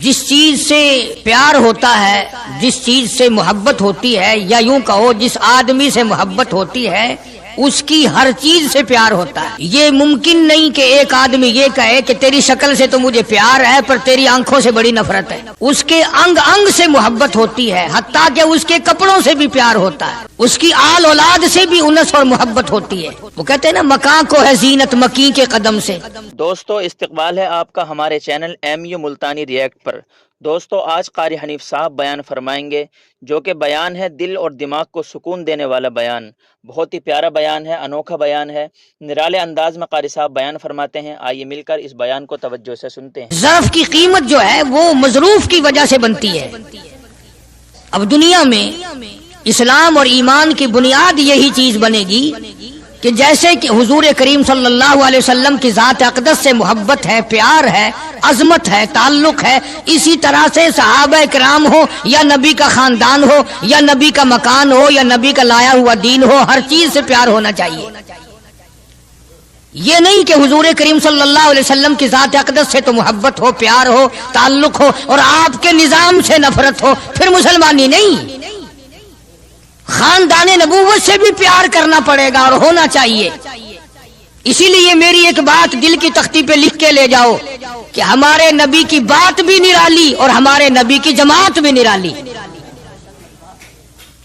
جس چیز سے پیار ہوتا ہے، جس چیز سے محبت ہوتی ہے، یا یوں کہو جس آدمی سے محبت ہوتی ہے اس کی ہر چیز سے پیار ہوتا ہے۔ یہ ممکن نہیں کہ ایک آدمی یہ کہے کہ تیری شکل سے تو مجھے پیار ہے پر تیری آنکھوں سے بڑی نفرت ہے۔ اس کے انگ انگ سے محبت ہوتی ہے، حتیٰ کہ اس کے کپڑوں سے بھی پیار ہوتا ہے، اس کی آل اولاد سے بھی انس اور محبت ہوتی ہے۔ وہ کہتے ہیں نا مکاں کو ہے زینت مکی کے قدم سے۔ دوستو استقبال ہے آپ کا ہمارے چینل MU ملتانی ریئیکٹ پر۔ دوستو آج قاری حنیف صاحب بیان فرمائیں گے جو کہ بیان ہے دل اور دماغ کو سکون دینے والا بیان، بہت ہی پیارا بیان ہے، انوکھا بیان ہے، نرالے انداز میں قاری صاحب بیان فرماتے ہیں۔ آئیے مل کر اس بیان کو توجہ سے سنتے ہیں۔ ظرف کی قیمت جو ہے وہ مظروف کی وجہ سے بنتی ہے۔ اب دنیا میں اسلام اور ایمان کی بنیاد یہی چیز بنے گی کہ جیسے کہ حضور کریم صلی اللہ علیہ وسلم کی ذات اقدس سے محبت ہے، پیار ہے، عظمت ہے، تعلق ہے، اسی طرح سے صحابہ کرام ہو یا نبی کا خاندان ہو یا نبی کا مکان ہو یا نبی کا لایا ہوا دین ہو، ہر چیز سے پیار ہونا چاہیے۔ یہ نہیں کہ حضور کریم صلی اللہ علیہ وسلم کی ذات اقدس سے تو محبت ہو، پیار ہو، تعلق ہو اور آپ کے نظام سے نفرت ہو، پھر مسلمانی نہیں۔ خاندان نبوت سے بھی پیار کرنا پڑے گا اور ہونا چاہیے۔ اسی لیے میری ایک بات دل کی تختی پہ لکھ کے لے جاؤ کہ ہمارے نبی کی بات بھی نرالی اور ہمارے نبی کی جماعت بھی نرالی،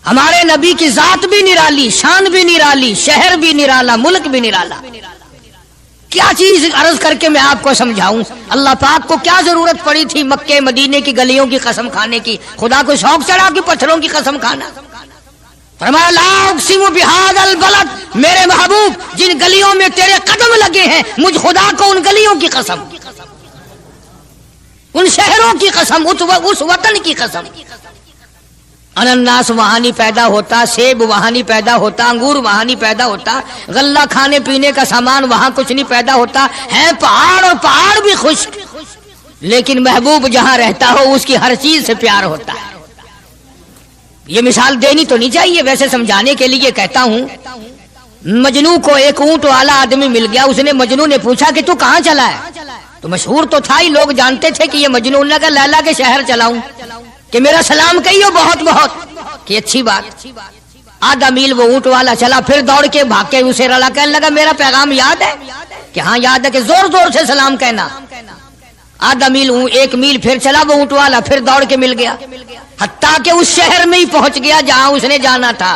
ہمارے نبی کی ذات بھی نرالی، شان بھی نرالی، شہر بھی نرالا، ملک بھی نرالا۔ کیا چیز عرض کر کے میں آپ کو سمجھاؤں؟ اللہ پاک کو کیا ضرورت پڑی تھی مکے مدینے کی گلیوں کی قسم کھانے کی؟ خدا کو شوق چڑھا کہ پتھروں کی قسم کھانا؟ فرمایا لا اقسم بہذا البلد، میرے محبوب جن گلیوں میں تیرے قدم لگے ہیں مجھ خدا کو ان گلیوں کی قسم، ان شہروں کی قسم، اس وطن کی قسم۔ انناس وہاں نہیں پیدا ہوتا، سیب وہاں نہیں پیدا ہوتا، انگور وہاں نہیں پیدا ہوتا، غلہ کھانے پینے کا سامان وہاں کچھ نہیں پیدا ہوتا، ہے پہاڑ اور پہاڑ بھی خشک، لیکن محبوب جہاں رہتا ہو اس کی ہر چیز سے پیار ہوتا ہے۔ یہ مثال دینی تو نہیں چاہیے، ویسے سمجھانے کے لیے کہتا ہوں۔ مجنو کو ایک اونٹ والا آدمی مل گیا، اس نے مجنو نے پوچھا کہ تو کہاں چلا ہے؟ تو مشہور تو تھا ہی، لوگ جانتے تھے کہ یہ مجنون نے کہا لیلا کے شہر چلاؤں کہ میرا سلام کہیو بہت بہت، کہ اچھی بات۔ آدھا میل وہ اونٹ والا چلا، پھر دوڑ کے بھاگ کے اسے رلا، کہنے لگا میرا پیغام یاد ہے؟ کہ ہاں یاد ہے، کہ زور زور سے سلام کہنا۔ آدھا میل، ایک میل پھر چلا وہ اونٹ والا، پھر دوڑ کے مل گیا، حتیٰ کہ اس شہر میں ہی پہنچ گیا جہاں اس نے جانا تھا۔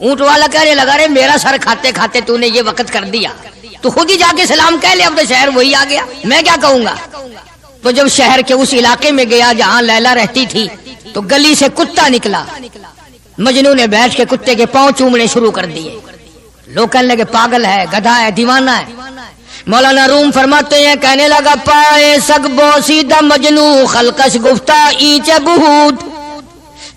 اونٹ والا کہنے لگا رے میرا سر کھاتے کھاتے تو نے یہ وقت کر دیا، تو خود ہی جا کے سلام کہہ لے، اب تو شہر وہی آ گیا، میں کیا کہوں گا؟ تو جب شہر کے اس علاقے میں گیا جہاں لیلا رہتی تھی تو گلی سے کتا نکلا، مجنو نے بیٹھ کے کتے کے پاؤں چومنے شروع کر دیے۔ لوگ کہنے لگے پاگل ہے، گدھا ہے، دیوانہ ہے۔ مولانا روم فرماتے ہیں کہنے لگا پائے سگ بوسیدہ مجنو خلقش گفتہ اینچ بہود،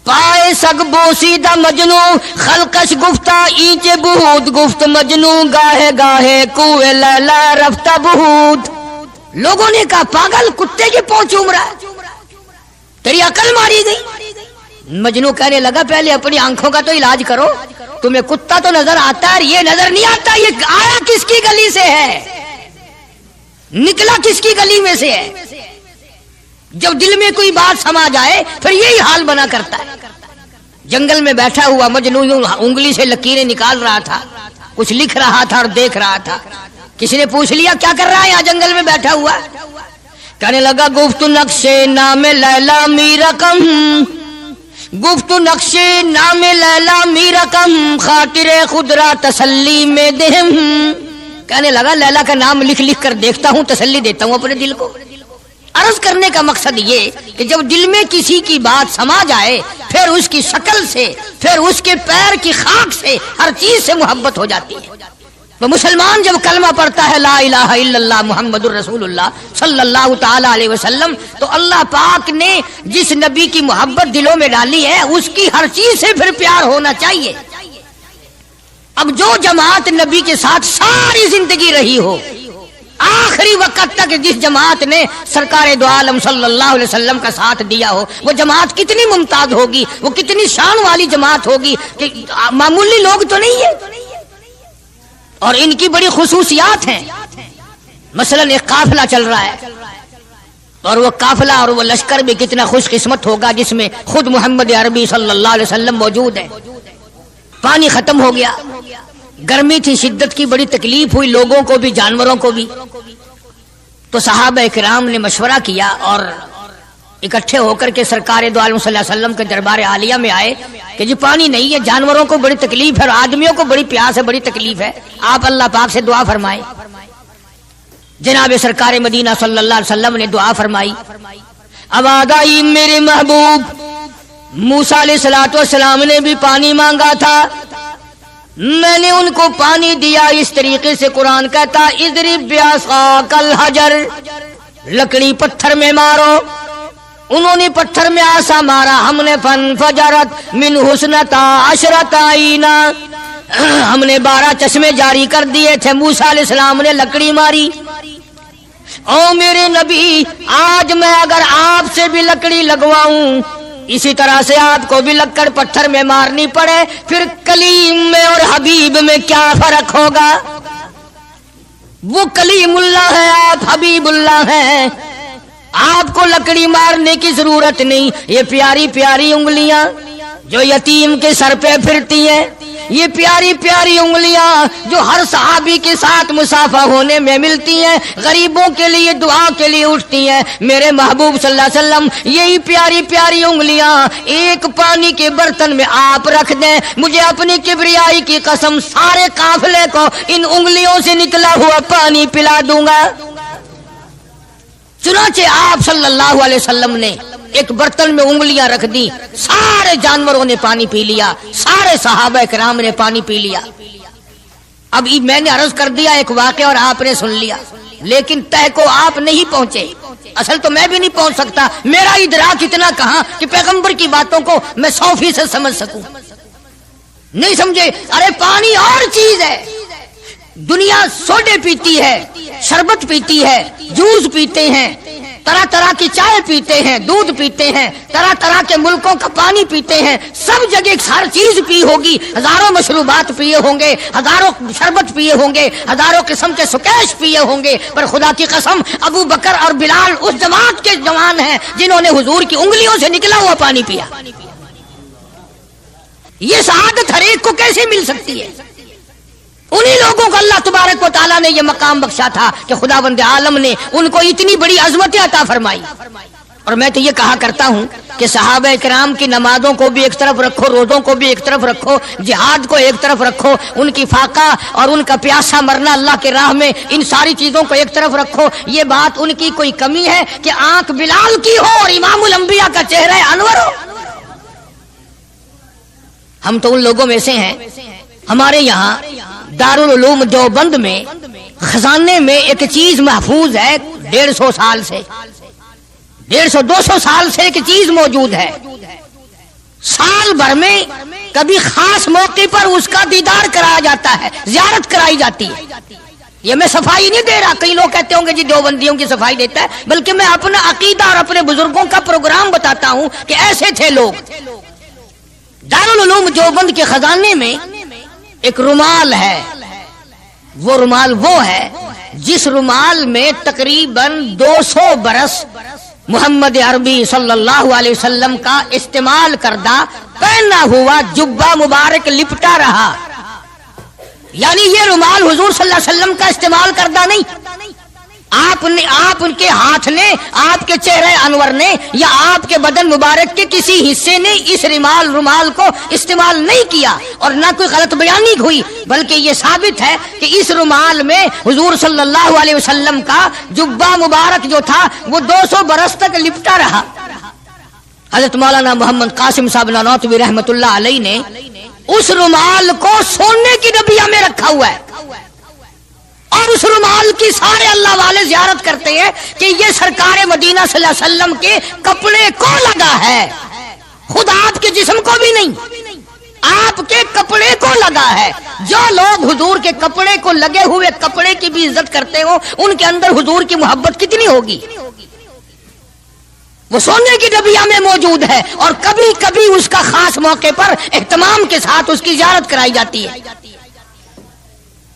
پائے سگ بوسیدہ مجنو خلقش گفتہ اینچ بہود، گفت مجنو گاہے گاہے کوئے لیلا رفتہ بہود۔ لوگوں نے کہا پاگل، کتے کے پاؤں چوم رہا ہے، تیری عقل ماری گئی؟ مجنو کہنے لگا پہلے اپنی آنکھوں کا تو علاج کرو، تمہیں کتا تو نظر آتا ہے، یہ نظر نہیں آتا، یہ آیا کس کی گلی سے ہے، نکلا کس کی گلی میں سے ہے؟ جب دل میں کوئی بات سما جائے پھر یہی حال بنا کرتا ہے۔ جنگل میں بیٹھا ہوا مجنو انگلی سے لکیریں نکال رہا تھا، کچھ لکھ رہا تھا اور دیکھ رہا تھا۔ کسی نے پوچھ لیا کیا کر رہا ہے یہاں جنگل میں بیٹھا ہوا؟ کہنے لگا گفت نقشے نام لیلا می رقم، گفت نقشے نام لیلا می رقم، خاطر خود را تسلی میں دہم۔ کہنے لگا لیلا کا نام لکھ لکھ کر دیکھتا ہوں، تسلی دیتا ہوں اپنے دل کو۔ عرض کرنے کا مقصد یہ کہ جب دل میں کسی کی بات سما جائے پھر اس کی شکل سے، پھر اس کے پیر کی خاک سے، ہر چیز سے محبت ہو جاتی ہے۔ تو مسلمان جب کلمہ پڑھتا ہے لا الہ الا اللہ محمد الرسول اللہ صلی اللہ تعالی علیہ وسلم، تو اللہ پاک نے جس نبی کی محبت دلوں میں ڈالی ہے اس کی ہر چیز سے پھر پیار ہونا چاہیے۔ اب جو جماعت نبی کے ساتھ ساری زندگی رہی ہو، آخری وقت تک جس جماعت نے سرکار دو عالم صلی اللہ علیہ وسلم کا ساتھ دیا ہو، وہ جماعت کتنی ممتاز ہوگی، وہ کتنی شان والی جماعت ہوگی کہ معمولی لوگ تو نہیں ہے، اور ان کی بڑی خصوصیات ہیں۔ مثلا ایک قافلہ چل رہا ہے، اور وہ قافلہ اور وہ لشکر بھی کتنا خوش قسمت ہوگا جس میں خود محمد عربی صلی اللہ علیہ وسلم موجود ہے۔ پانی ختم ہو گیا، گرمی تھی، شدت کی بڑی تکلیف ہوئی لوگوں کو بھی جانوروں کو بھی۔ تو صحابہ کرام نے مشورہ کیا اور اکٹھے ہو کر کے سرکار دو عالم صلی اللہ علیہ وسلم کے دربار عالیہ میں آئے کہ جی پانی نہیں ہے، جانوروں کو بڑی تکلیف ہے اور آدمیوں کو بڑی پیاس ہے، بڑی تکلیف ہے، آپ اللہ پاک سے دعا فرمائیں۔ جناب سرکار مدینہ صلی اللہ علیہ وسلم نے دعا فرمائی۔ اب آگائی میرے محبوب موسیٰ علیہ الصلوۃ والسلام نے بھی پانی مانگا تھا، میں نے ان کو پانی دیا اس طریقے سے قرآن کہتا اضرب بعصاک الحجر، لکڑی پتھر میں مارو، انہوں نے پتھر میں آسا مارا، ہم نے فانفجرت من حسنتا عشرۃ عینا، ہم نے 12 چشمے جاری کر دیے تھے، موسیٰ علیہ السلام نے لکڑی ماری۔ او میرے نبی آج میں اگر آپ سے بھی لکڑی لگواؤں اسی طرح سے آپ کو بھی لکڑ پتھر میں مارنی پڑے، پھر کلیم میں اور حبیب میں کیا فرق ہوگا؟ وہ کلیم اللہ ہے، آپ حبیب اللہ ہیں، آپ کو لکڑی مارنے کی ضرورت نہیں۔ یہ پیاری پیاری انگلیاں جو یتیم کے سر پہ پھرتی ہیں، یہ پیاری پیاری انگلیاں جو ہر صحابی کے ساتھ مصافحہ ہونے میں ملتی ہیں، غریبوں کے لیے دعا کے لیے اٹھتی ہیں، میرے محبوب صلی اللہ علیہ وسلم یہی پیاری پیاری انگلیاں ایک پانی کے برتن میں آپ رکھ دیں، مجھے اپنی کبریائی کی قسم سارے قافلے کو ان انگلیوں سے نکلا ہوا پانی پلا دوں گا۔ چنانچہ آپ صلی اللہ علیہ وسلم نے ایک برتن میں انگلیاں رکھ دی، سارے جانوروں نے پانی پی لیا، سارے صحابہ کرام نے پانی پی لیا۔ اب میں نے عرض کر دیا ایک واقعہ اور آپ نے سن لیا، لیکن تہ کو آپ نہیں پہنچے، اصل تو میں بھی نہیں پہنچ سکتا، میرا ادراک اتنا کہاں کہ پیغمبر کی باتوں کو میں 100% سمجھ سکوں، نہیں سمجھے۔ ارے پانی اور چیز ہے، دنیا سوڈے پیتی ہے، شربت پیتی ہے، جوس پیتے ہیں، طرح طرح کی چائے پیتے ہیں، دودھ پیتے ہیں، طرح طرح کے ملکوں کا پانی پیتے ہیں، سب جگہ ہر چیز پی ہوگی، ہزاروں مشروبات پیے ہوں گے، ہزاروں شربت پیے ہوں گے، ہزاروں قسم کے سکیش پیے ہوں گے، پر خدا کی قسم ابو بکر اور بلال اس جماعت کے جوان ہیں جنہوں نے حضور کی انگلیوں سے نکلا ہوا پانی پیا۔ یہ سعادت ہر ایک کو کیسے مل سکتی ہے؟ انہی لوگوں کو اللہ تبارک و تعالیٰ نے یہ مقام بخشا تھا کہ خداوند عالم نے ان کو اتنی بڑی عظمت عطا فرمائی۔ اور میں تو یہ کہا کرتا ہوں کہ صحابہ کرام کی نمازوں کو بھی ایک طرف رکھو، روزوں کو بھی ایک طرف رکھو، جہاد کو ایک طرف رکھو، ان کی فاقہ اور ان کا پیاسا مرنا اللہ کے راہ میں، ان ساری چیزوں کو ایک طرف رکھو۔ یہ بات ان کی کوئی کمی ہے کہ آنکھ بلال کی ہو اور امام الانبیاء کا چہرہ انور ہو؟ ہم تو ان لوگوں میں سے ہیں۔ ہمارے یہاں دارالعلوم دیوبند میں خزانے میں ایک چیز محفوظ ہے، 150 سال سے، 150-200 سال سے ایک چیز موجود ہے، سال بھر میں کبھی خاص موقع پر اس کا دیدار کرایا جاتا ہے، زیارت کرائی جاتی ہے۔ یہ میں صفائی نہیں دے رہا، کئی لوگ کہتے ہوں گے جی دیوبندیوں کی صفائی دیتا ہے، بلکہ میں اپنا عقیدہ اور اپنے بزرگوں کا پروگرام بتاتا ہوں کہ ایسے تھے لوگ۔ دارالعلوم دیوبند کے خزانے میں ایک رومال ہے، وہ رومال وہ ہے جس رومال میں تقریباً 200 برس محمد عربی صلی اللہ علیہ وسلم کا استعمال کردہ پہنا ہوا جبہ مبارک لپٹا رہا، یعنی یہ رومال حضور صلی اللہ علیہ وسلم کا استعمال کردہ نہیں، آپ کے ہاتھ نے، آپ کے چہرے انور نے یا آپ کے بدن مبارک کے کسی حصے نے اس رومال کو استعمال نہیں کیا، اور نہ کوئی غلط بیانی ہوئی، بلکہ یہ ثابت ہے کہ اس رومال میں حضور صلی اللہ علیہ وسلم کا جبہ مبارک جو تھا وہ 200 برس تک لپٹا رہا۔ حضرت مولانا محمد قاسم صاحب نانوتوی رحمت اللہ علیہ نے اس رومال کو سونے کی ڈبیا میں رکھا ہوا ہے، اور اس رومال کی سارے اللہ والے زیارت کرتے ہیں کہ یہ سرکار مدینہ صلی اللہ علیہ وسلم کے کپڑے کو لگا ہے، خود آپ کے جسم کو بھی نہیں، آپ کے کپڑے کو لگا ہے۔ جو لوگ حضور کے کپڑے کو لگے ہوئے کپڑے کی بھی عزت کرتے ہو، ان کے اندر حضور کی محبت کتنی ہوگی؟ وہ سونے کی ڈبیا میں موجود ہے، اور کبھی کبھی اس کا خاص موقع پر اہتمام کے ساتھ اس کی زیارت کرائی جاتی ہے۔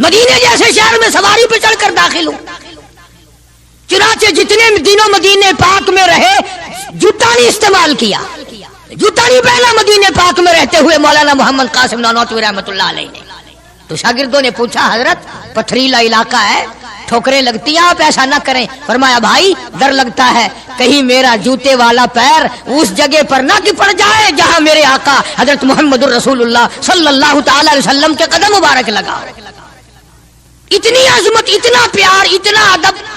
مدینے جیسے شہر میں سواری پہ چڑھ کر داخل ہوں، چنانچہ جتنے دنوں مدینے پاک میں رہے جوتا نہیں استعمال کیا، جوتا نہیں پہنا مدینے پاک میں رہتے ہوئے مولانا محمد قاسم نانوتوی رحمۃ اللہ علیہ نے۔ تو شاگردوں نے پوچھا حضرت پتھریلا علاقہ ہے، ٹھوکریں لگتی ہیں، آپ ایسا نہ کریں۔ فرمایا بھائی ڈر لگتا ہے کہیں میرا جوتے والا پیر اس جگہ پر نہ کہ پڑ جائے جہاں میرے آقا حضرت محمد الرسول اللہ صلی اللہ تعالی علیہ وسلم کے قدم مبارک لگا۔ اتنی عظمت، اتنا پیار، اتنا ادب۔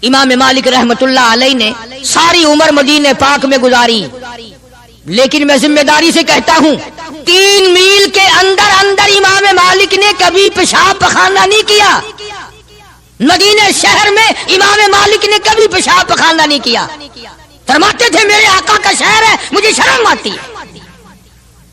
امام مالک رحمت اللہ علیہ نے ساری عمر مدینے پاک میں گزاری، لیکن میں ذمہ داری سے کہتا ہوں 3 میل کے اندر اندر امام مالک نے کبھی پیشاب پخانہ نہیں کیا۔ مدینے شہر میں امام مالک نے کبھی پیشاب پخانہ نہیں کیا۔ فرماتے تھے میرے آقا کا شہر ہے، مجھے شرم آتی ہے۔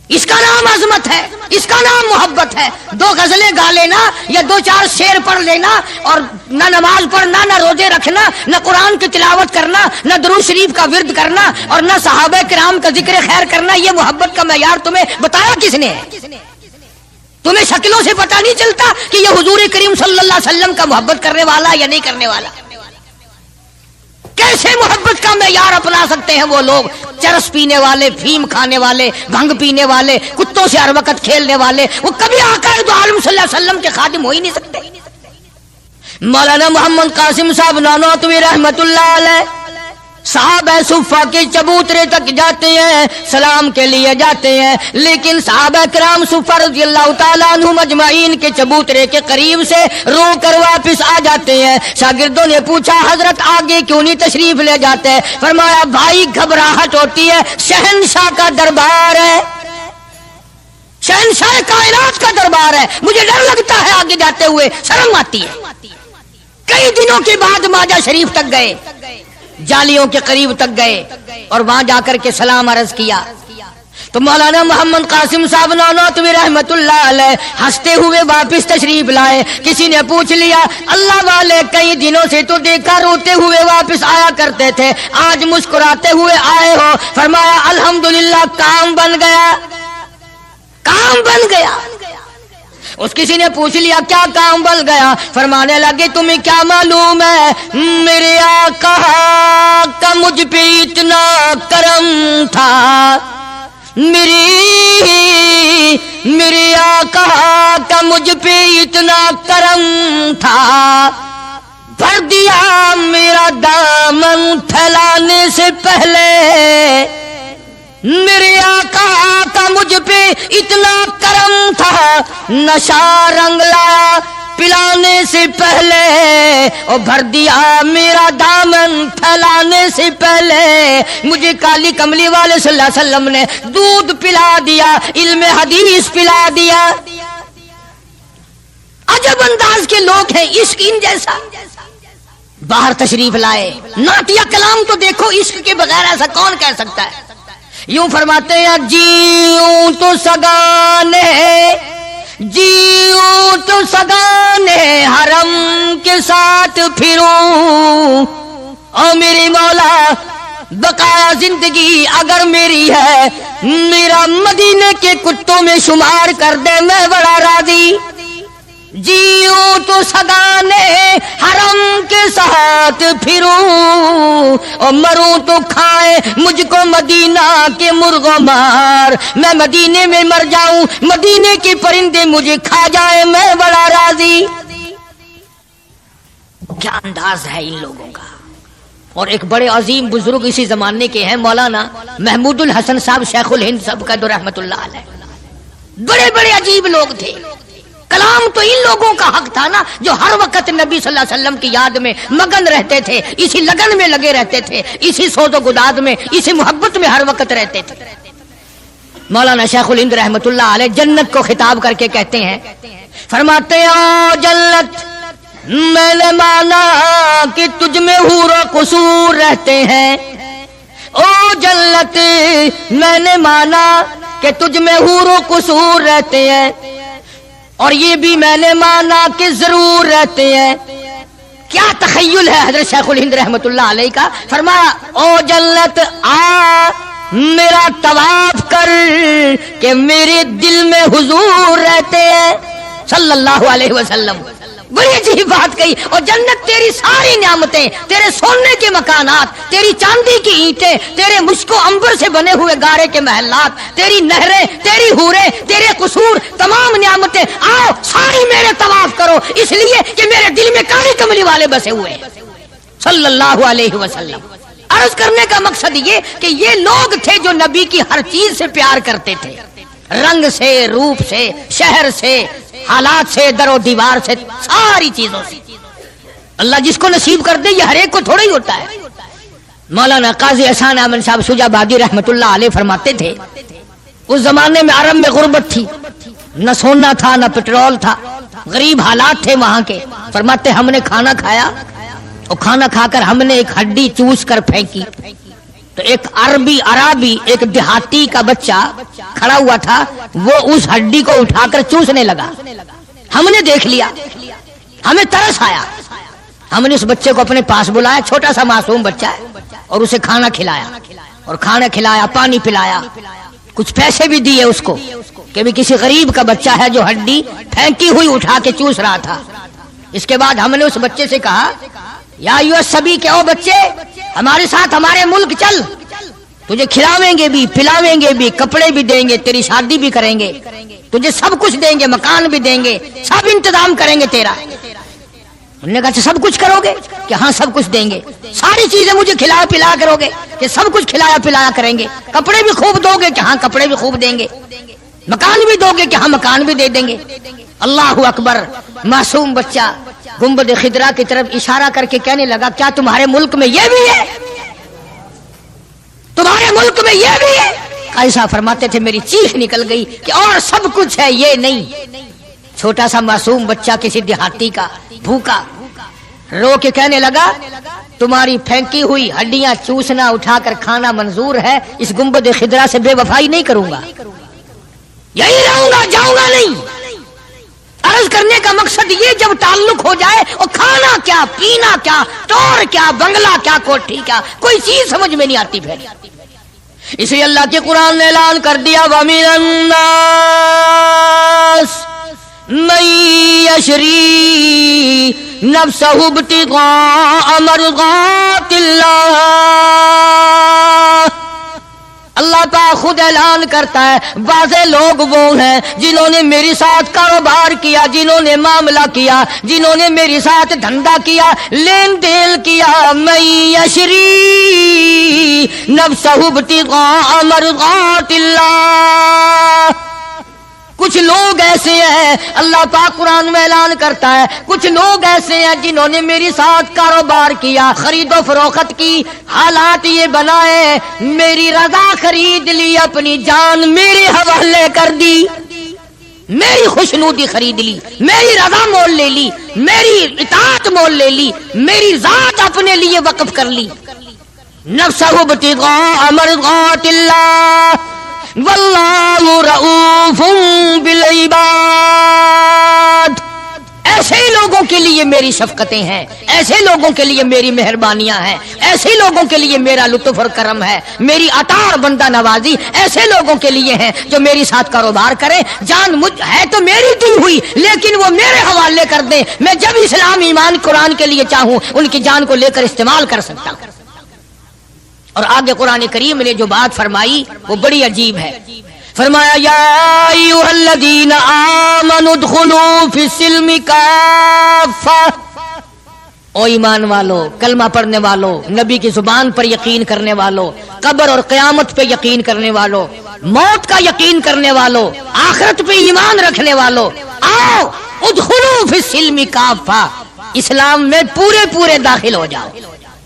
اس کا نام عظمت ہے، اس کا نام محبت ہے۔ 2 غزلیں گا لینا یا 2-4 شعر پڑھ لینا اور نہ نماز پڑھنا، نہ روزے رکھنا، نہ قرآن کی تلاوت کرنا، نہ درود شریف کا ورد کرنا اور نہ صحابہ کرام کا ذکر خیر کرنا، یہ محبت کا معیار تمہیں بتایا کس نے ہے؟ تمہیں شکلوں سے پتہ نہیں چلتا کہ یہ حضور کریم صلی اللہ علیہ وسلم کا محبت کرنے والا یا نہیں کرنے والا؟ کیسے محبت کا معیار اپنا سکتے ہیں وہ لوگ، چرس پینے والے، فیم کھانے والے، بھنگ پینے والے، کتوں سے ہر وقت کھیلنے والے، وہ کبھی آقا دو عالم صلی اللہ علیہ وسلم کے خادم ہو ہی نہیں سکتے۔ مولانا محمد قاسم صاحب نانوتوی رحمت اللہ علیہ صحابہ صفہ کے چبوترے تک جاتے ہیں، سلام کے لیے جاتے ہیں، لیکن صحابہ کرام صفہ رضی اللہ تعالیٰ عنہم اجمعین کے چبوترے کے قریب سے رو کر واپس آ جاتے ہیں۔ شاگردوں نے پوچھا حضرت آگے کیوں نہیں تشریف لے جاتے؟ فرمایا بھائی گھبراہٹ ہوتی ہے، شہنشاہ کا دربار ہے، شہنشاہ کائنات کا دربار ہے، مجھے ڈر لگتا ہے آگے جاتے ہوئے، شرم آتی ہے۔ کئی دنوں کے بعد ماجہ شریف تک گئے، جالیوں کے قریب تک گئے اور وہاں جا کر کے سلام عرض کیا تو مولانا محمد قاسم صاحب نانوتوی رحمت اللہ علیہ ہنستے ہوئے واپس تشریف لائے۔ کسی نے پوچھ لیا اللہ والے کئی دنوں سے تو دیکھا روتے ہوئے واپس آیا کرتے تھے، آج مسکراتے ہوئے آئے ہو؟ فرمایا الحمدللہ کام بن گیا، کام بن گیا۔ اس کسی نے پوچھ لیا کیا کام بن گیا؟ فرمانے لگے تمہیں کیا معلوم ہے میرے آقا کا مجھ پہ اتنا کرم تھا، میرے آقا کا مجھ پہ اتنا کرم تھا، بھر دیا میرا دامن پھیلانے سے پہلے، میرے آقا کا مجھ پہ اتنا کرم تھا، نشہ رنگ لایا پلانے سے پہلے، اور بھر دیا میرا دامن پھیلانے سے پہلے، مجھے کالی کملی والے صلی اللہ علیہ وسلم نے دودھ پلا دیا، علم حدیث پلا دیا۔ عجب انداز کے لوگ ہیں، عشق ان جیسا۔ باہر تشریف لائے، نعتیہ کلام تو دیکھو، عشق کے بغیر ایسا کون کہہ سکتا ہے؟ یوں فرماتے ہیں جیوں تو سگانے، جیوں تو سگانے حرم کے ساتھ پھروں، او میری مولا بقایا زندگی اگر میری ہے، میرا مدینے کے کتوں میں شمار کر دے، میں بڑا راضی۔ جیوں تو سگانے حرم کے ساتھ پھروں، اور مروں تو کھائے مجھ کو مدینہ کے مرغ و مار، میں مدینے میں مر جاؤں، مدینے کے پرندے مجھے کھا جائے، میں بڑا راضی۔ کیا انداز ہے ان لوگوں کا۔ اور ایک بڑے عظیم بزرگ اسی زمانے کے ہیں مولانا محمود الحسن صاحب شیخ الہند صاحب کا رحمت اللہ علیہ، بڑے بڑے عجیب لوگ تھے۔ کلام تو ان لوگوں کا حق تھا نا جو ہر وقت نبی صلی اللہ علیہ وسلم کی یاد میں مگن رہتے تھے، اسی لگن میں لگے رہتے تھے، اسی سوز و گداد میں، اسی محبت میں ہر وقت رہتے تھے۔ مولانا شیخ الہند رحمت اللہ علیہ جنت کو خطاب کر کے کہتے ہیں، فرماتے ہیں او جنت میں نے مانا کہ تجھ میں حور و قصور رہتے ہیں، او جنت میں نے مانا کہ تجھ میں حور و قصور رہتے ہیں، اور یہ بھی میں نے مانا کہ ضرور رہتے ہیں۔ کیا تخیل ہے حضرت شیخ الہند رحمت اللہ علیہ کا۔ فرمایا او جنت آ میرا طواف کر کہ میرے دل میں حضور رہتے ہیں۔ صلی اللہ علیہ وسلم. بڑی عجیب بات کہی. اور جنت تیری ساری نعمتیں، تیرے سونے کے مکانات، تیری چاندی کی اینٹیں، تیرے مشک و عنبر سے بنے ہوئے گارے کے محلات، تیری نہریں، تیری حوریں، تیرے قصور، تمام نعمتیں، آؤ ساری میرے طواف کرو، اس لیے کہ میرے دل میں کالی کملی والے بسے ہوئے ہیں صلی اللہ علیہ وسلم. عرض کرنے کا مقصد یہ کہ یہ لوگ تھے جو نبی کی ہر چیز سے پیار کرتے تھے، رنگ سے، روپ سے، شہر سے، حالات سے، در و دیوار سے، ساری چیزوں سے. اللہ جس کو نصیب کر دے یہ ہر ایک کو تھوڑا ہی ہوتا ہے. مولانا قاضی احسان احمد صاحب شجاع آبادی رحمت اللہ علیہ فرماتے تھے اس زمانے میں عرب میں غربت تھی، نہ سونا تھا نہ پٹرول تھا، غریب حالات تھے وہاں کے. فرماتے ہم نے کھانا کھایا اور کھانا کھا کر ہم نے ایک ہڈی چوس کر پھینکی تو ایک عربی ایک دیہاتی کا بچہ کھڑا ہوا تھا، وہ اس ہڈی کو اٹھا کر چوسنے لگا. ہم نے دیکھ لیا، ہمیں ترس آیا، ہم نے اس بچے کو اپنے پاس بلایا، چھوٹا سا معصوم بچہ ہے، اور اسے کھانا کھلایا اور کھانا کھلایا، پانی پلایا، کچھ پیسے بھی دیے اس کو کہ بھی کسی غریب کا بچہ ہے جو ہڈی پھینکی ہوئی اٹھا کے چوس رہا تھا. اس کے بعد ہم نے اس بچے سے کہا یا سبھی کہ او بچے ہمارے ساتھ ہمارے ملک چل، تجھے کھلاویں گے بھی، پلاویں گے بھی، کپڑے بھی دیں گے، تیری شادی بھی کریں گے، تجھے سب کچھ دیں گے، مکان بھی دیں گے، سب انتظام کریں گے تیرا. انہوں نے کہا سب کچھ کرو گے کہ ہاں سب کچھ دیں گے، ساری چیزیں مجھے کھلا پلا کرو گے کہ سب کچھ کھلایا پلایا کریں گے، کپڑے بھی خوب دو گے کہ ہاں کپڑے بھی خوب دیں گے، مکان بھی دو گے کہ ہاں مکان بھی دے دیں گے. اللہ اکبر. معصوم بچہ گنبد خضرا کی طرف اشارہ کر کے کہنے لگا کیا تمہارے ملک میں یہ بھی ہے؟ تمہارے ملک میں یہ بھی ہے؟ ایسا فرماتے تھے میری چیخ نکل گئی کہ اور سب کچھ ہے یہ نہیں. چھوٹا سا معصوم بچہ کسی دیہاتی کا بھوکا رو کے کہنے لگا تمہاری پھینکی ہوئی ہڈیاں چوسنا اٹھا کر کھانا منظور ہے، اس گنبد خضرا سے بے وفائی نہیں کروں گا، یہی رہوں گا، جاؤں گا نہیں. عرض کرنے کا مقصد یہ جب تعلق ہو جائے اور کھانا کیا، پینا کیا، ٹور کیا، بنگلہ کیا، کوٹھی کیا، کوئی چیز سمجھ میں نہیں آتی. پھر اس لیے اللہ کے قرآن نے اعلان کر دیا وَمِنَ النَّاسِ مَن يَشْرِي نَفْسَهُ ابْتِغَاءَ مَرْضَاتِ اللَّهِ. اللہ پاک خود اعلان کرتا ہے بعض لوگ وہ ہیں جنہوں نے میرے ساتھ کاروبار کیا، جنہوں نے معاملہ کیا، جنہوں نے میرے ساتھ دھندا کیا، لین دین کیا. من یشری نفسہ ابتغاء مرضات اللہ. کچھ لوگ ایسے ہیں، اللہ پاک قرآن میں اعلان کرتا ہے کچھ لوگ ایسے ہیں جنہوں نے میرے ساتھ کاروبار کیا، خرید و فروخت کی، حالات یہ بنائے، میری رضا خرید لی، اپنی جان میرے حوالے کر دی، میری خوشنودی خرید لی، میری رضا مول لے لی، میری اطاعت مول لے لی، میری ذات اپنے لیے وقف کر لی. نفسہ ابتغاء مرضات اللہ واللہ رؤوف بالعباد. ایسے لوگوں کے لیے میری شفقتیں ہیں، ایسے لوگوں کے لیے میری مہربانیاں ہیں، ایسے لوگوں کے لیے میرا لطف اور کرم ہے، میری عطا اور بندہ نوازی ایسے لوگوں کے لیے ہیں جو میری ساتھ کاروبار کریں. جان مجھ ہے تو میری دی ہوئی لیکن وہ میرے حوالے کر دیں، میں جب اسلام ایمان قرآن کے لیے چاہوں ان کی جان کو لے کر استعمال کر سکتا ہوں. اور آگے قرآن کریم نے جو بات فرمائی وہ بڑی عجیب ہے. فرمایا یا ایھا الذین آمنوا ادخلوا فی السلم کافہ. او ایمان والو، کلمہ پڑھنے والو، نبی کی زبان پر یقین کرنے والو، قبر اور قیامت پہ یقین کرنے والو، موت کا یقین کرنے والو، آخرت پہ ایمان رکھنے والو، آؤ ادخلوا فی السلم کافہ، اسلام میں پورے پورے داخل ہو جاؤ.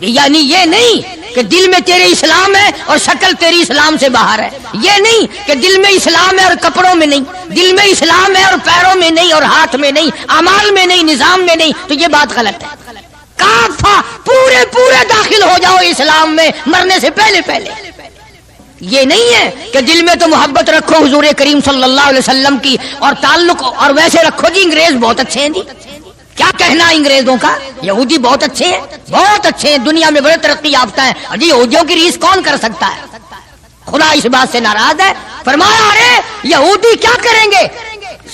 یعنی یہ نہیں کہ دل میں تیرے اسلام ہے اور شکل تیری اسلام سے باہر ہے، یہ نہیں کہ دل میں اسلام ہے اور کپڑوں میں نہیں، دل میں اسلام ہے اور پیروں میں نہیں اور ہاتھ میں نہیں، اعمال میں نہیں، نظام میں نہیں، تو یہ بات غلط ہے. کافہ پورے پورے داخل ہو جاؤ اسلام میں مرنے سے پہلے پہلے. یہ نہیں ہے کہ دل میں تو محبت رکھو حضور کریم صلی اللہ علیہ وسلم کی اور تعلق، اور ویسے رکھو جی انگریز بہت اچھے ہیں جی، کیا کہنا انگریزوں کا، یہودی بہت اچھے ہیں، بہت اچھے ہیں، دنیا میں بڑے ترقی یافتہ ہیں. جی یہودیوں کی ریس کون کر سکتا ہے؟ خدا اس بات سے ناراض ہے. فرمایا ارے یہودی کیا کریں گے،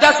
10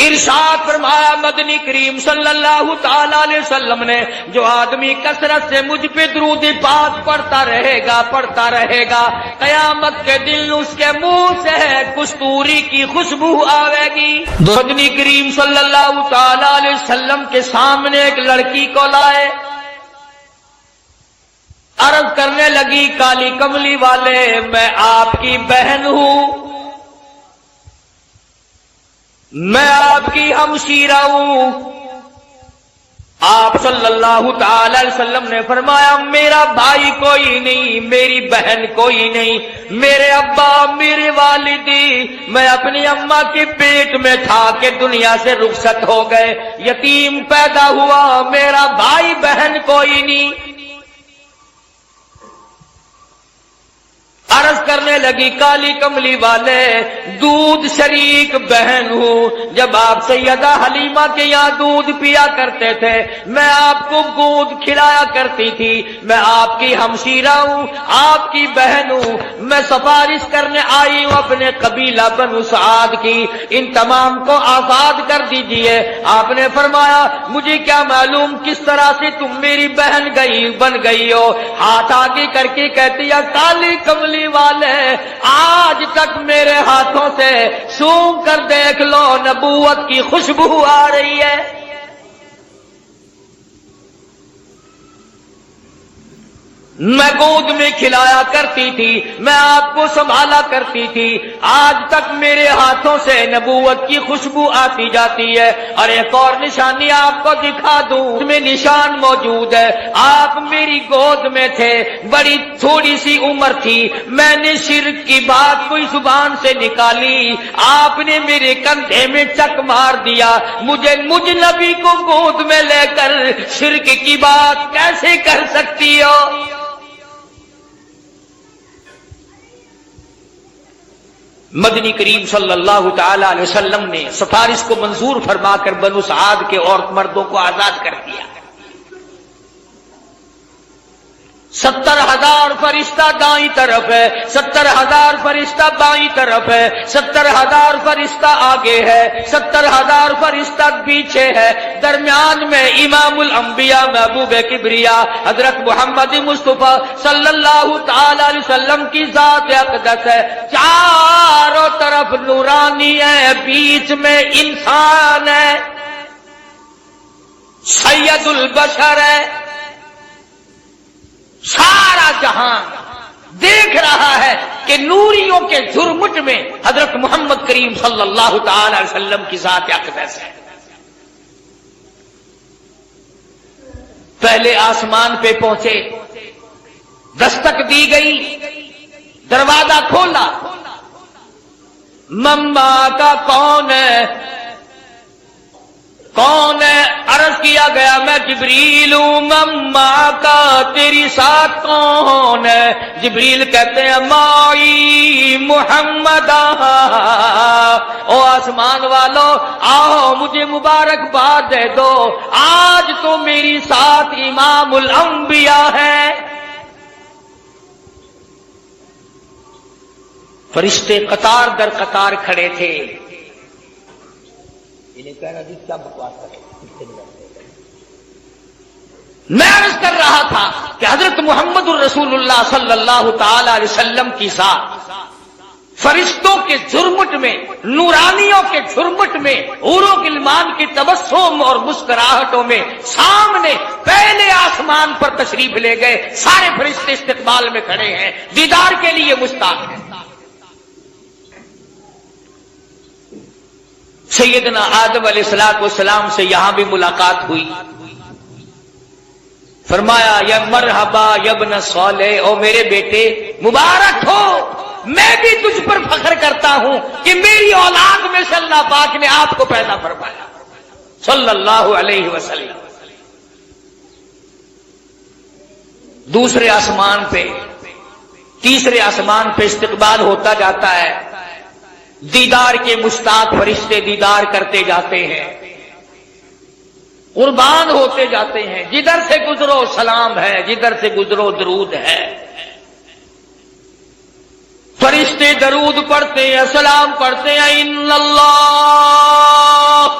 ارشاد فرمایا مدنی کریم صلی اللہ تعالی علیہ وسلم نے، جو آدمی کثرت سے مجھ پہ درود پاک پڑھتا رہے گا قیامت کے دن اس کے منہ سے کستوری کی خوشبو آئے گی۔ مدنی کریم صلی اللہ تعالی علیہ وسلم کے سامنے ایک لڑکی کو لائے، عرض کرنے لگی کالی کملی والے میں آپ کی بہن ہوں، میں آپ کی ہمشیرہ ہوں۔ آپ صلی اللہ تعالی علیہ وسلم نے فرمایا میرا بھائی کوئی نہیں، میری بہن کوئی نہیں، میرے ابا میرے والدی میں اپنی اماں کے پیٹ میں تھا کہ دنیا سے رخصت ہو گئے، یتیم پیدا ہوا، میرا بھائی بہن کوئی نہیں۔ عرض کرنے لگی کالی کملی والے دودھ شریک بہن ہوں، جب آپ سیدہ حلیمہ کے یہاں دودھ پیا کرتے تھے میں آپ کو گود کھلایا کرتی تھی، میں آپ کی ہمشیرہ ہوں، آپ کی بہن ہوں، میں سفارش کرنے آئی ہوں اپنے قبیلہ بنو سعد کی، ان تمام کو آزاد کر دیجئے۔ آپ نے فرمایا مجھے کیا معلوم کس طرح سے تم میری بہن بن گئی ہو، ہاتھ آگے کر کے کہتی ہے کالی کملی والے آج تک میرے ہاتھوں سے سونگھ کر دیکھ لو نبوت کی خوشبو آ رہی ہے۔ میں گود میں کھلایا کرتی تھی، میں آپ کو سنبھالا کرتی تھی، آج تک میرے ہاتھوں سے نبوت کی خوشبو آتی جاتی ہے۔ اور ایک اور نشانی آپ کو دکھا دوں، اس میں نشان موجود ہے، آپ میری گود میں تھے، بڑی تھوڑی سی عمر تھی، میں نے شرک کی بات کوئی زبان سے نکالی، آپ نے میرے کندھے میں چک مار دیا، مجھ نبی کو گود میں لے کر شرک کی بات کیسے کر سکتی ہو؟ مدنی کریم صلی اللہ تعالی علیہ وسلم نے سفارش کو منظور فرما کر بنو سعد کے عورت مردوں کو آزاد کر دیا۔ 70,000 فرشتہ دائیں طرف ہے، 70,000 فرشتہ بائیں طرف ہے، 70,000 فرشتہ آگے ہے، 70,000 فرشتہ پیچھے ہے، درمیان میں امام الانبیاء محبوب کبریا حضرت محمد مصطفیٰ صلی اللہ تعالی علیہ وسلم کی ذات اقدس ہے، چاروں طرف نورانی ہے، بیچ میں انسان ہے، سید البشر ہے۔ سارا جہان دیکھ رہا ہے کہ نوریوں کے جھرمٹ میں حضرت محمد کریم صلی اللہ تعالی علیہ وسلم کی ذات اقدس ہے۔ پہلے آسمان پہ پہنچے، دستک دی گئی، دروازہ کھولا، مما کا کون ہے؟ کون ہے؟ عرض کیا گیا میں جبریل ہوں۔ مما کا تیری ساتھ کون ہے؟ جبریل کہتے ہیں مائی محمد۔ او آسمان والو آؤ مجھے مبارکباد دے دو، آج تو میری ساتھ امام الانبیاء ہے۔ فرشتے قطار در قطار کھڑے تھے۔ کہنا جی کیا بکواس کرے، میں عرض کر رہا تھا کہ حضرت محمد الرسول اللہ صلی اللہ تعالی علیہ وسلم کی ذات فرشتوں کے جھرمٹ میں، نورانیوں کے جھرمٹ میں، حوروں غلمان کی تبسم اور مسکراہٹوں میں سامنے پہلے آسمان پر تشریف لے گئے، سارے فرشتے استقبال میں کھڑے ہیں، دیدار کے لیے مشتاق ہیں۔ سیدنا آدم علیہ السلام سے یہاں بھی ملاقات ہوئی، فرمایا یا مرحبا یا ابن صالح، او میرے بیٹے مبارک ہو، میں بھی تجھ پر فخر کرتا ہوں کہ میری اولاد میں سے اللہ پاک نے آپ کو پیدا فرمایا صلی اللہ علیہ وسلم۔ دوسرے آسمان پہ، تیسرے آسمان پہ استقبال ہوتا جاتا ہے، دیدار کے مشتاق فرشتے دیدار کرتے جاتے ہیں، قربان ہوتے جاتے ہیں، جدھر سے گزرو سلام ہے، جدھر سے گزرو درود ہے۔ فرشتے درود پڑھتے ہیں، سلام پڑھتے ہیں، ان اللہ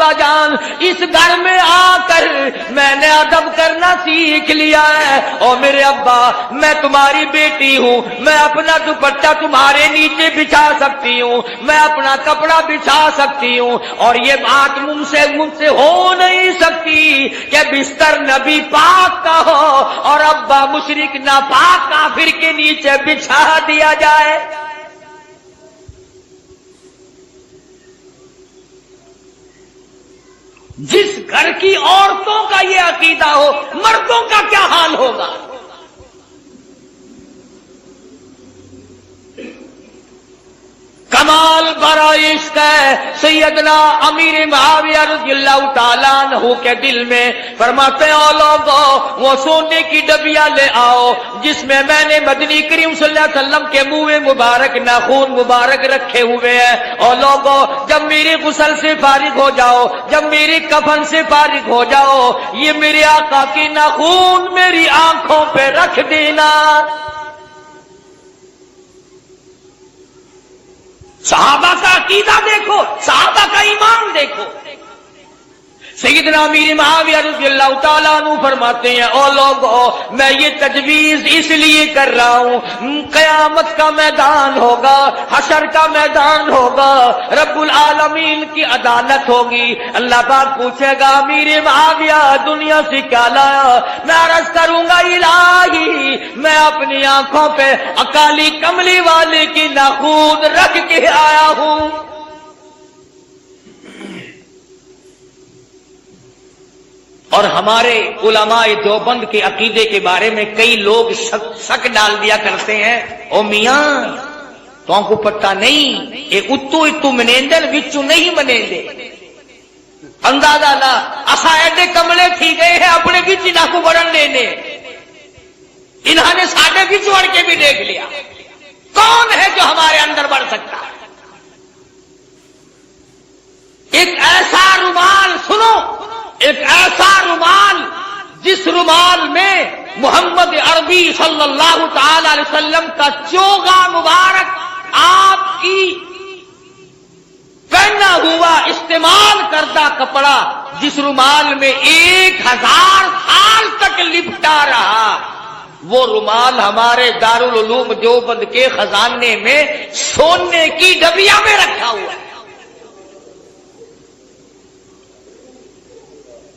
ابا جان اس گھر میں آ کر میں نے ادب کرنا سیکھ لیا ہے، اور میرے ابا میں تمہاری بیٹی ہوں، میں اپنا دوپٹہ تمہارے نیچے بچھا سکتی ہوں، میں اپنا کپڑا بچھا سکتی ہوں، اور یہ بات مجھ سے ہو نہیں سکتی کہ بستر نبی پاک کا ہو اور ابا مشرک ناپاک کافر کے نیچے بچھا دیا جائے۔ جس گھر کی عورتوں کا یہ عقیدہ ہو، مردوں کا کیا حال ہوگا؟ کمال برا عشق ہے سیدنا امیر معاویہ رضی اللہ تعالیٰ عنہ کے دل میں، فرماتے ہیں او لوگو وہ سونے کی ڈبیا لے آؤ جس میں میں نے مدنی کریم صلی اللہ علیہ وسلم کے منہ مبارک ناخون مبارک رکھے ہوئے ہیں، او لوگو جب میری غسل سے فارغ ہو جاؤ، جب میری کفن سے فارغ ہو جاؤ، یہ میرے آقا کی ناخون میری آنکھوں پہ رکھ دینا۔ صحابہ کا عقیدہ دیکھو، صحابہ کا ایمان دیکھو۔ سیدنا امیر معاویہ رضی اللہ تعالیٰ عنہ فرماتے ہیں او لوگو میں یہ تجویز اس لیے کر رہا ہوں، قیامت کا میدان ہوگا، حشر کا میدان ہوگا، رب العالمین کی عدالت ہوگی، اللہ پاک پوچھے گا امیر معاویہ دنیا سے کیا لایا؟ میں عرض کروں گا الہی میں اپنی آنکھوں پہ اکالی کملی والے کی ناخون رکھ کے آیا ہوں۔ اور ہمارے علماء دیوبند کے عقیدے کے بارے میں کئی لوگ شک ڈال دیا کرتے ہیں، او میاں تو کو پتہ نہیں یہ اتو منیندن وچو نہیں منیندے، اندازہ لا اسا ایڈے کملے تھی گئے ہیں اپنے وچ نہ کو بڑھن لینے، انہوں نے ساڈے وچ وڑ کے بھی دیکھ لیا، کون ہے جو ہمارے اندر بڑھ سکتا ہے؟ ایک ایسا رومال سنو، ایک ایسا رومال جس رومال میں محمد عربی صلی اللہ تعالی علیہ وسلم کا چوغا مبارک آپ کی پہنا ہوا استعمال کردہ کپڑا، جس رومال میں 1000 سال تک لپٹا رہا، وہ رومال ہمارے دارالعلوم دیوبند کے خزانے میں سونے کی ڈبیا میں رکھا ہوا ہے۔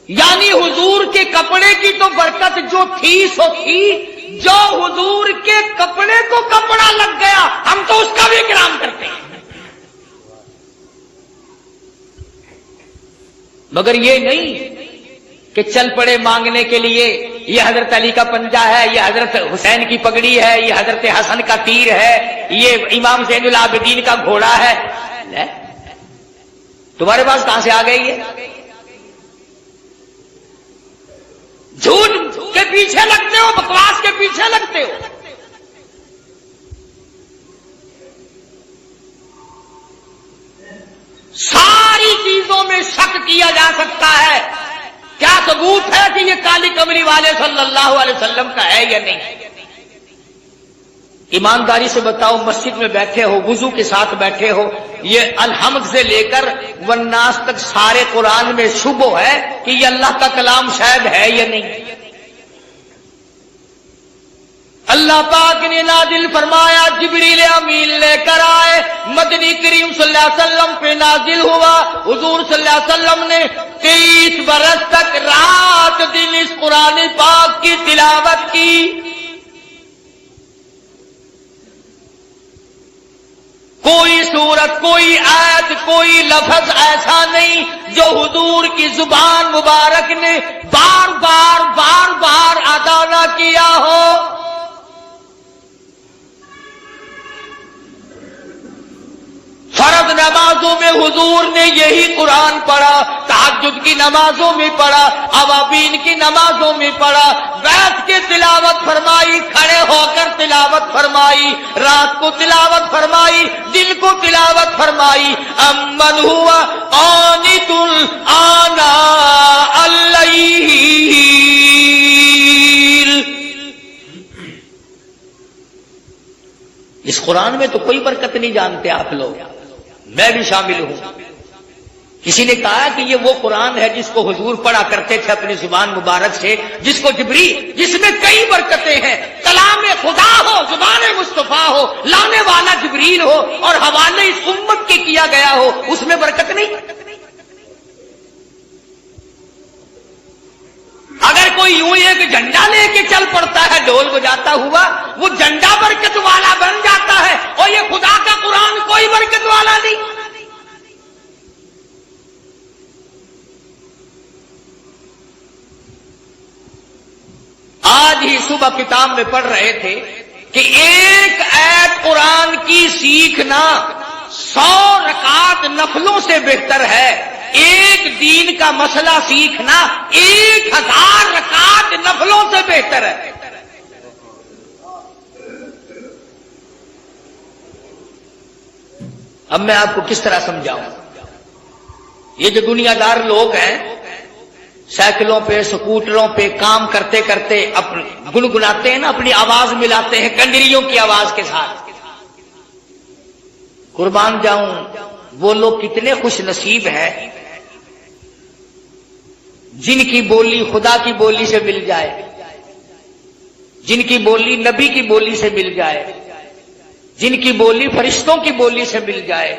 یعنی حضور کے کپڑے کی تو برکت جو تھی سو تھی، جو حضور کے کپڑے کو کپڑا لگ گیا ہم تو اس کا بھی اکرام کرتے ہیں، مگر یہ نہیں کہ چل پڑے مانگنے کے لیے یہ حضرت علی کا پنجہ ہے، یہ حضرت حسین کی پگڑی ہے، یہ حضرت حسن کا تیر ہے، یہ امام زین العابدین کا گھوڑا ہے۔ تمہارے پاس کہاں سے آ گئی ہے؟ جھوٹ کے پیچھے لگتے ہو، بکواس کے پیچھے لگتے ہو۔ ساری چیزوں میں شک کیا جا سکتا ہے، کیا ثبوت ہے کہ یہ کالی کملی والے صلی اللہ علیہ وسلم کا ہے یا نہیں؟ ایمانداری سے بتاؤ، مسجد میں بیٹھے ہو، وضو کے ساتھ بیٹھے ہو، یہ الحمد سے لے کر والناس تک سارے قرآن میں شبہ ہے کہ یہ اللہ کا کلام شاید ہے یا نہیں؟ اللہ پاک نے نازل فرمایا، جبریل امین لے کر آئے، مدنی کریم صلی اللہ علیہ وسلم پہ نازل ہوا، حضور صلی اللہ علیہ وسلم نے 23 برس تک رات دن اس قرآن پاک کی تلاوت کی۔ کوئی سورت، کوئی آیت، کوئی لفظ ایسا نہیں جو حضور کی زبان مبارک نے بار بار ادا نہ کیا ہو۔ فرض نمازوں میں حضور نے یہی قرآن پڑھا، تہجد کی نمازوں میں پڑھا، اوابین کی نمازوں میں پڑھا، بیٹھ کے تلاوت فرمائی، کھڑے ہو کر تلاوت فرمائی، رات کو تلاوت فرمائی، دن کو تلاوت فرمائی۔ امن ہوا قانت آناء اللیل، اس قرآن میں تو کوئی برکت نہیں جانتے آپ لوگ، میں بھی شامل ہوں۔ کسی نے کہا کہ یہ وہ قرآن ہے جس کو حضور پڑھا کرتے تھے اپنی زبان مبارک سے، جس میں کئی برکتیں ہیں، کلام خدا ہو، زبان مصطفیٰ ہو، لانے والا جبریل ہو اور حوالے اس امت کے کیا گیا ہو، اس میں برکت نہیں؟ اگر کوئی یوں ایک جھنڈا لے کے چل پڑتا ہے ڈھول بجاتا ہوا، وہ جھنڈا برکت والا بن جاتا ہے، اور یہ خدا کا قرآن کوئی برکت والا نہیں۔ آج ہی صبح کتاب میں پڑھ رہے تھے کہ ایک آیت قرآن کی سیکھنا 100 رکعت نفلوں سے بہتر ہے، ایک دین کا مسئلہ سیکھنا 1000 رکعت نفلوں سے بہتر ہے۔ اب میں آپ کو کس طرح سمجھاؤں؟ یہ جو دنیا دار لوگ ہیں، سائیکلوں پہ سکوٹروں پہ کام کرتے کرتے گنگناتے ہیں نا، اپنی آواز ملاتے ہیں کنڈریوں کی آواز کے ساتھ۔ قربان جاؤں، وہ لوگ کتنے خوش نصیب ہیں جن کی بولی خدا کی بولی سے مل جائے، جن کی بولی نبی کی بولی سے مل جائے، جن کی بولی فرشتوں کی بولی سے مل جائے،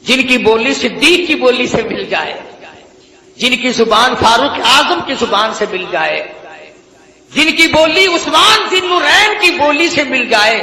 جن کی بولی صدیق کی بولی سے مل جائے، جن کی زبان فاروق اعظم کی زبان سے مل جائے، جن کی بولی عثمان ذی النورین کی بولی سے مل جائے۔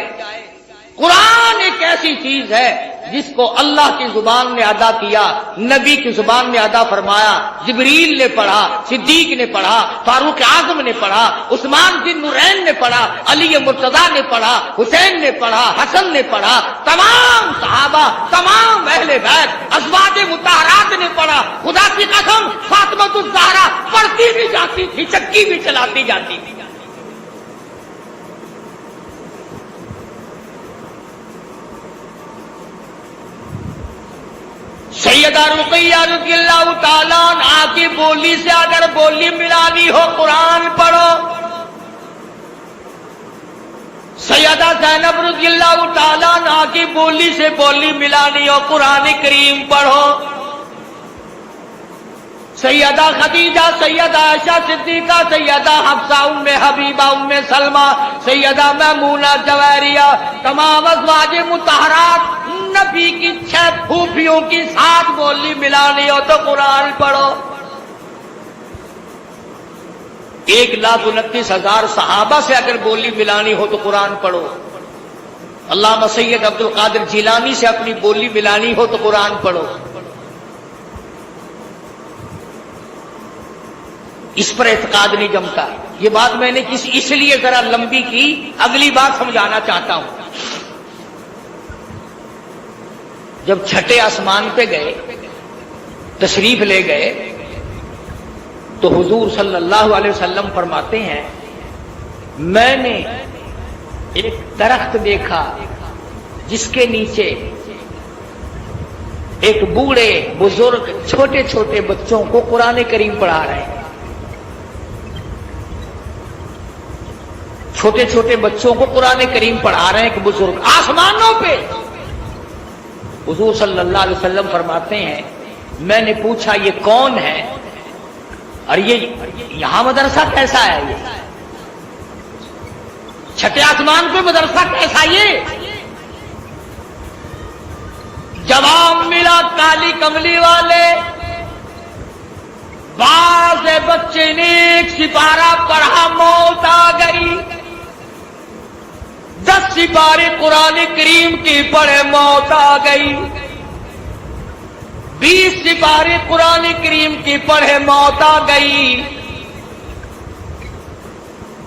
قرآن ایک ایسی چیز ہے جس کو اللہ کی زبان نے ادا کیا، نبی کی زبان میں ادا فرمایا، جبریل نے پڑھا، صدیق نے پڑھا، فاروق اعظم نے پڑھا، عثمان ذی النورین نے پڑھا، علی مرتضی نے پڑھا، حسین نے پڑھا، حسن نے پڑھا، تمام صحابہ، تمام اہل بیت، ازواج مطہرات نے پڑھا۔ خدا کی قسم فاطمہ الزہرا پڑھتی بھی جاتی تھی، چکی بھی چلاتی جاتی تھی۔ سیدہ رقیہ رضی اللہ تعالیٰ عنہا کی بولی سے اگر بولی ملانی ہو قرآن پڑھو، سیدہ زینب رضی اللہ تعالیٰ عنہا کی بولی سے بولی ملانی ہو قرآن کریم پڑھو، سیدہ خدیجہ، سیدہ عائشہ صدیقہ، سیدہ حفصہ، ام حبیبہ، ام سلمہ، سیدہ میمونہ جویریہ، تمام ازواج مطہرات، نبی کی 6 پھوپھیوں کی 7 بولی ملانی ہو تو قرآن پڑھو۔ 1,29,000 صحابہ سے اگر بولی ملانی ہو تو قرآن پڑھو۔ علامہ سید عبد القادر جیلانی سے اپنی بولی ملانی ہو تو قرآن پڑھو۔ اس پر اعتقاد نہیں جمتا۔ یہ بات میں نے اس لیے ذرا لمبی کی، اگلی بات سمجھانا چاہتا ہوں۔ جب چھٹے آسمان پہ گئے، تشریف لے گئے، تو حضور صلی اللہ علیہ وسلم فرماتے ہیں میں نے ایک درخت دیکھا جس کے نیچے ایک بوڑھے بزرگ چھوٹے چھوٹے بچوں کو قرآن کریم پڑھا رہے ہیں، چھوٹے چھوٹے بچوں کو قرآن کریم پڑھا رہے ہیں ایک بزرگ آسمانوں پہ۔ حضور صلی اللہ علیہ وسلم فرماتے ہیں میں نے پوچھا یہ کون ہے اور یہ یہاں مدرسہ کیسا ہے؟ یہ چھٹے آسمان پہ مدرسہ کیسا؟ یہ جواب ملا کالی کملی والے، بعض بچے نے ایک سپارہ پڑھا موت آ گئی، 10 سپارے قرآن کریم کی پڑھے موت آ گئی، 20 سپارے قرآن کریم کی پڑھے موت آ گئی،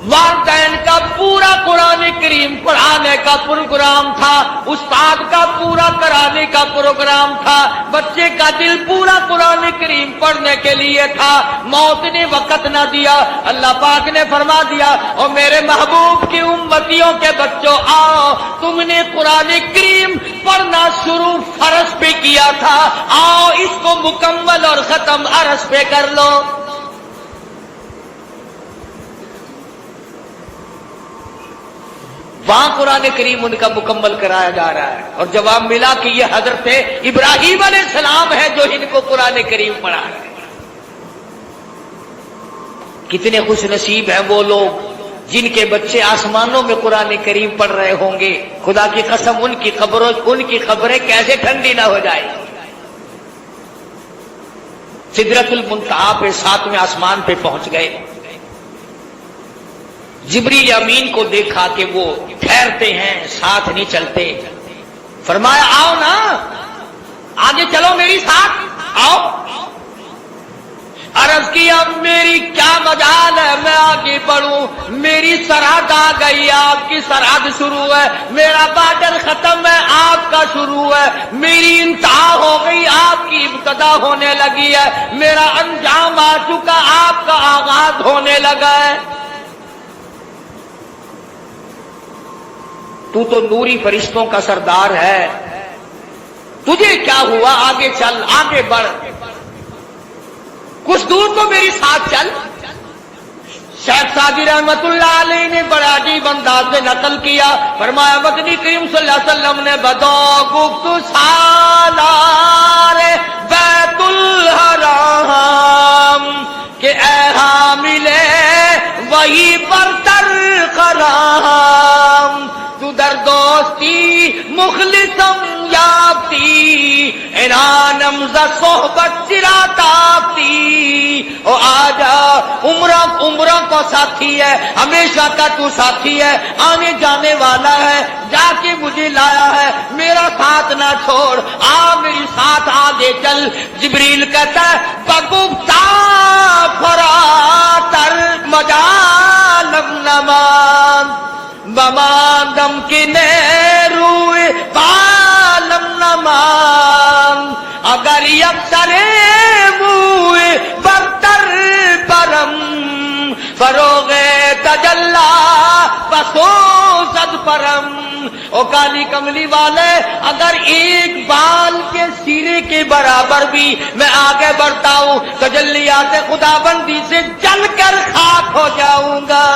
والدین کا پورا قرآن کریم پڑھانے کا پروگرام تھا، استاد کا پورا کرانے کا پروگرام تھا، بچے کا دل پورا قرآن کریم پڑھنے کے لیے تھا، موت نے وقت نہ دیا۔ اللہ پاک نے فرما دیا اور میرے محبوب کی امتیوں کے بچوں آؤ، تم نے قرآن کریم پڑھنا شروع فرض پہ کیا تھا، آؤ اس کو مکمل اور ختم عرض پہ کر لو۔ وہاں قرآن کریم ان کا مکمل کرایا جا رہا ہے، اور جواب ملا کہ یہ حضرت ابراہیم علیہ السلام ہے جو ان کو قرآن کریم پڑھا ہے۔ کتنے خوش نصیب ہیں وہ لوگ جن کے بچے آسمانوں میں قرآن کریم پڑھ رہے ہوں گے۔ خدا کی قسم ان کی قبریں کیسے ٹھنڈی نہ ہو جائے۔ سدرۃ المنتہا پہ 7ویں آسمان پہ پہنچ گئے، جبریل امین کو دیکھا کہ وہ ٹھہرتے ہیں، ساتھ نہیں چلتے، فرمایا آؤ نا آگے چلو میری ساتھ آؤ۔ عرض کیا میری کیا مجال ہے میں آگے بڑھوں، میری سرحد آ گئی، آپ کی سرحد شروع ہے، میرا بارڈر ختم ہے، آپ کا شروع ہے، میری انتہا ہو گئی، آپ کی ابتدا ہونے لگی ہے، میرا انجام آ چکا، آپ کا آغاز ہونے لگا ہے۔ تو نوری فرشتوں کا سردار ہے، تجھے کیا ہوا، آگے چل آگے بڑھ، کچھ دور تو میری ساتھ چل۔ شیخ سعدی رحمت اللہ علیہ نے بڑا عجیب انداز میں نقل کیا، فرمایا مدنی کریم صلی اللہ علیہ وسلم نے بدو گفت سالار بیت الحرام کہ اے حاملے وہی برتر خرام، تو در دوستی مخلصم یافتی انانم ز صحبت چرا تافتی۔ او آجا عمرہ کو ساتھی ہے، ہمیشہ کا تو ساتھی ہے، آنے جانے والا ہے، جا کے مجھے لایا ہے، میرا ساتھ نہ چھوڑ، آ میری ساتھ آگے چل۔ جبریل کہتا ہے بگفتا فراتر مجالم نمان بماندم کی نیروی بالم نمان، اگر یکسرے موی برتر برم فروغ تجلا بسو صد پرم۔ او کالی کملی والے اگر ایک بال کے سیرے کے برابر بھی میں آگے بڑھتا ہوں تجلیات خدا بندی سے جل کر خاک ہو جاؤں گا۔